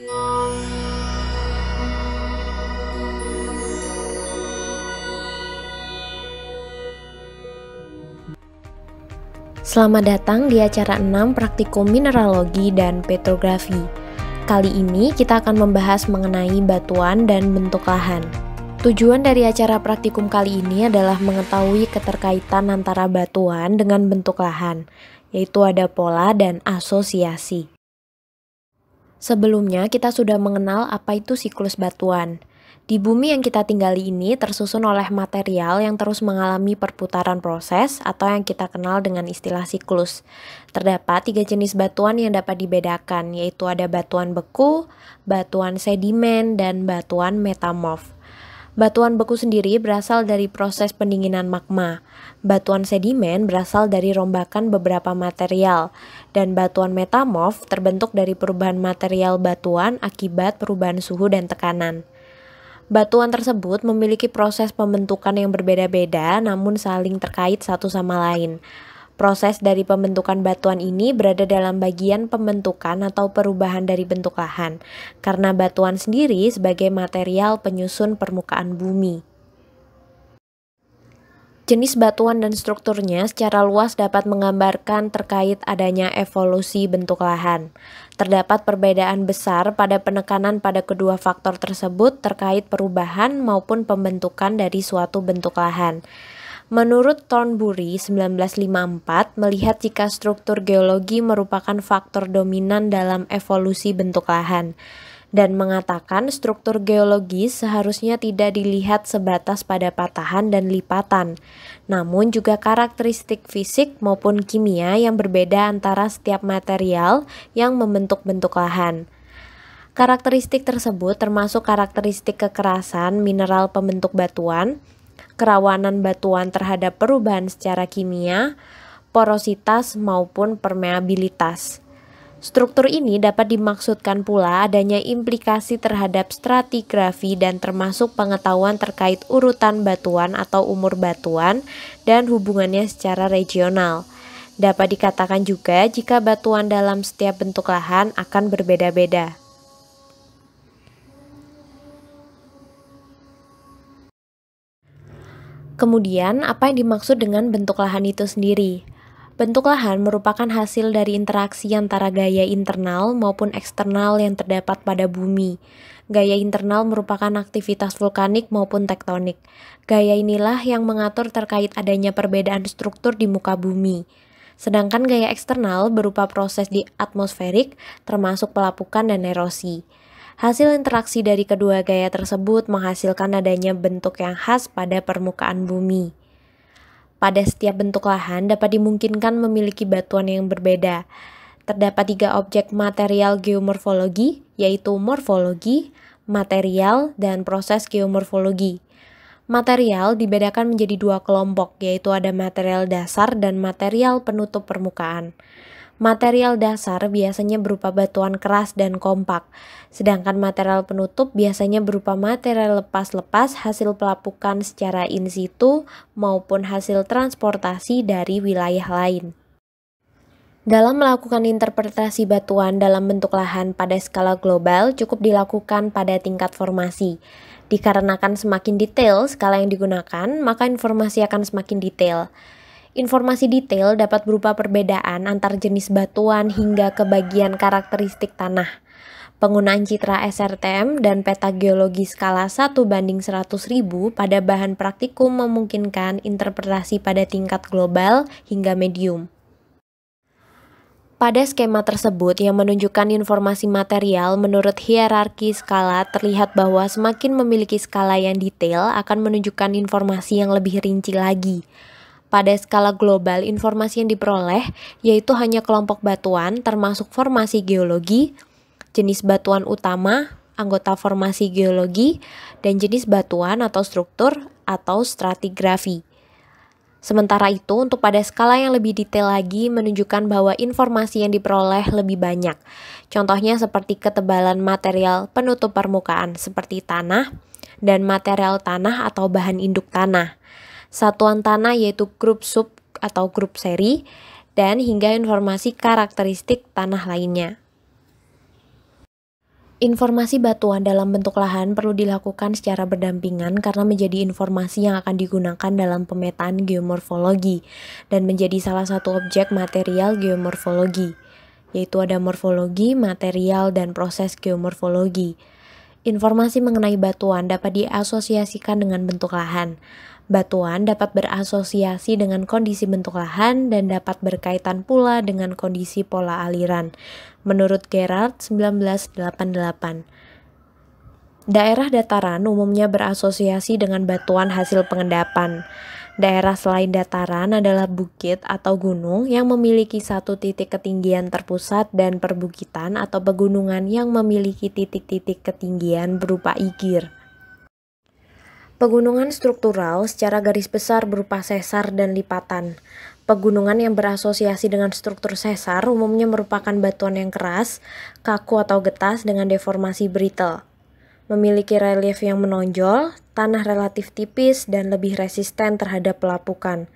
Selamat datang di acara 6 Praktikum Mineralogi dan Petrografi. Kali ini kita akan membahas mengenai batuan dan bentuk lahan. Tujuan dari acara praktikum kali ini adalah mengetahui keterkaitan antara batuan dengan bentuk lahan, yaitu ada pola dan asosiasi. Sebelumnya kita sudah mengenal apa itu siklus batuan. Di bumi yang kita tinggali ini tersusun oleh material yang terus mengalami perputaran proses atau yang kita kenal dengan istilah siklus. Terdapat 3 jenis batuan yang dapat dibedakan, yaitu ada batuan beku, batuan sedimen, dan batuan metamorf. Batuan beku sendiri berasal dari proses pendinginan magma. Batuan sedimen berasal dari rombakan beberapa material, dan batuan metamorf terbentuk dari perubahan material batuan akibat perubahan suhu dan tekanan. Batuan tersebut memiliki proses pembentukan yang berbeda-beda namun saling terkait satu sama lain. Proses dari pembentukan batuan ini berada dalam bagian pembentukan atau perubahan dari bentuk lahan, karena batuan sendiri sebagai material penyusun permukaan bumi. Jenis batuan dan strukturnya secara luas dapat menggambarkan terkait adanya evolusi bentuk lahan. Terdapat perbedaan besar pada penekanan pada kedua faktor tersebut terkait perubahan maupun pembentukan dari suatu bentuk lahan. Menurut Thornbury 1954, melihat jika struktur geologi merupakan faktor dominan dalam evolusi bentuk lahan, dan mengatakan struktur geologis seharusnya tidak dilihat sebatas pada patahan dan lipatan, namun juga karakteristik fisik maupun kimia yang berbeda antara setiap material yang membentuk bentuk lahan. Karakteristik tersebut termasuk karakteristik kekerasan mineral pembentuk batuan, kerawanan batuan terhadap perubahan secara kimia, porositas maupun permeabilitas. Struktur ini dapat dimaksudkan pula adanya implikasi terhadap stratigrafi dan termasuk pengetahuan terkait urutan batuan atau umur batuan dan hubungannya secara regional. Dapat dikatakan juga jika batuan dalam setiap bentuk lahan akan berbeda-beda. Kemudian, apa yang dimaksud dengan bentuk lahan itu sendiri? Bentuk lahan merupakan hasil dari interaksi antara gaya internal maupun eksternal yang terdapat pada bumi. Gaya internal merupakan aktivitas vulkanik maupun tektonik. Gaya inilah yang mengatur terkait adanya perbedaan struktur di muka bumi. Sedangkan gaya eksternal berupa proses di atmosferik, termasuk pelapukan dan erosi. Hasil interaksi dari kedua gaya tersebut menghasilkan adanya bentuk yang khas pada permukaan bumi. Pada setiap bentuk lahan dapat dimungkinkan memiliki batuan yang berbeda. Terdapat 3 objek material geomorfologi, yaitu morfologi, material, dan proses geomorfologi. Material dibedakan menjadi 2 kelompok, yaitu ada material dasar dan material penutup permukaan. Material dasar biasanya berupa batuan keras dan kompak, sedangkan material penutup biasanya berupa material lepas-lepas hasil pelapukan secara in situ maupun hasil transportasi dari wilayah lain. Dalam melakukan interpretasi batuan dalam bentuk lahan pada skala global cukup dilakukan pada tingkat formasi. Dikarenakan semakin detail skala yang digunakan, maka informasi akan semakin detail. Informasi detail dapat berupa perbedaan antar jenis batuan hingga ke bagian karakteristik tanah. Penggunaan citra SRTM dan peta geologi skala 1:100.000 pada bahan praktikum memungkinkan interpretasi pada tingkat global hingga medium. Pada skema tersebut yang menunjukkan informasi material menurut hierarki skala terlihat bahwa semakin memiliki skala yang detail akan menunjukkan informasi yang lebih rinci lagi. Pada skala global, informasi yang diperoleh yaitu hanya kelompok batuan termasuk formasi geologi, jenis batuan utama, anggota formasi geologi, dan jenis batuan atau struktur atau stratigrafi. Sementara itu, untuk pada skala yang lebih detail lagi menunjukkan bahwa informasi yang diperoleh lebih banyak. Contohnya seperti ketebalan material penutup permukaan seperti tanah dan material tanah atau bahan induk tanah. Satuan tanah yaitu grup sub atau grup seri, dan hingga informasi karakteristik tanah lainnya. Informasi batuan dalam bentuk lahan perlu dilakukan secara berdampingan karena menjadi informasi yang akan digunakan dalam pemetaan geomorfologi dan menjadi salah satu objek material geomorfologi, yaitu ada morfologi, material, dan proses geomorfologi. Informasi mengenai batuan dapat diasosiasikan dengan bentuk lahan. Batuan dapat berasosiasi dengan kondisi bentuk lahan dan dapat berkaitan pula dengan kondisi pola aliran, menurut Gerard 1988. Daerah dataran umumnya berasosiasi dengan batuan hasil pengendapan. Daerah selain dataran adalah bukit atau gunung yang memiliki satu titik ketinggian terpusat dan perbukitan atau pegunungan yang memiliki titik-titik ketinggian berupa igir. Pegunungan struktural secara garis besar berupa sesar dan lipatan. Pegunungan yang berasosiasi dengan struktur sesar umumnya merupakan batuan yang keras, kaku atau getas dengan deformasi brittle. Memiliki relief yang menonjol, tanah relatif tipis, dan lebih resisten terhadap pelapukan.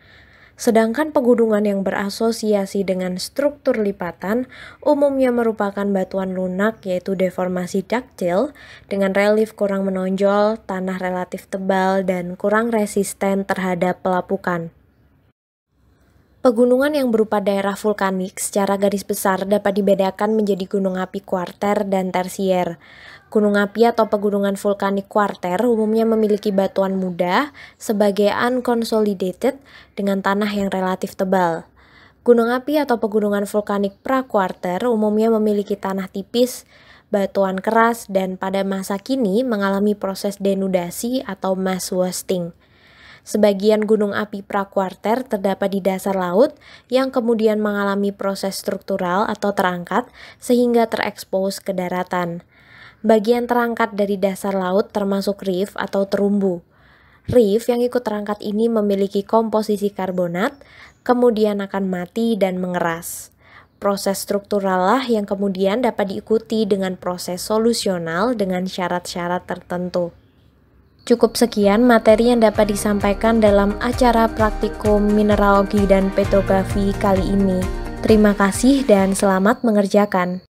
Sedangkan pegunungan yang berasosiasi dengan struktur lipatan umumnya merupakan batuan lunak yaitu deformasi daktil dengan relief kurang menonjol, tanah relatif tebal, dan kurang resisten terhadap pelapukan. Pegunungan yang berupa daerah vulkanik secara garis besar dapat dibedakan menjadi gunung api kuarter dan tersier. Gunung api atau pegunungan vulkanik kuarter umumnya memiliki batuan mudah sebagai unconsolidated dengan tanah yang relatif tebal. Gunung api atau pegunungan vulkanik prakuarter umumnya memiliki tanah tipis, batuan keras, dan pada masa kini mengalami proses denudasi atau mass wasting. Sebagian gunung api prakuarter terdapat di dasar laut yang kemudian mengalami proses struktural atau terangkat sehingga terekspos ke daratan. Bagian terangkat dari dasar laut termasuk reef atau terumbu. Reef yang ikut terangkat ini memiliki komposisi karbonat, kemudian akan mati dan mengeras. Proses struktural lah yang kemudian dapat diikuti dengan proses solusional dengan syarat-syarat tertentu. Cukup sekian materi yang dapat disampaikan dalam acara praktikum mineralogi dan petrografi kali ini. Terima kasih dan selamat mengerjakan.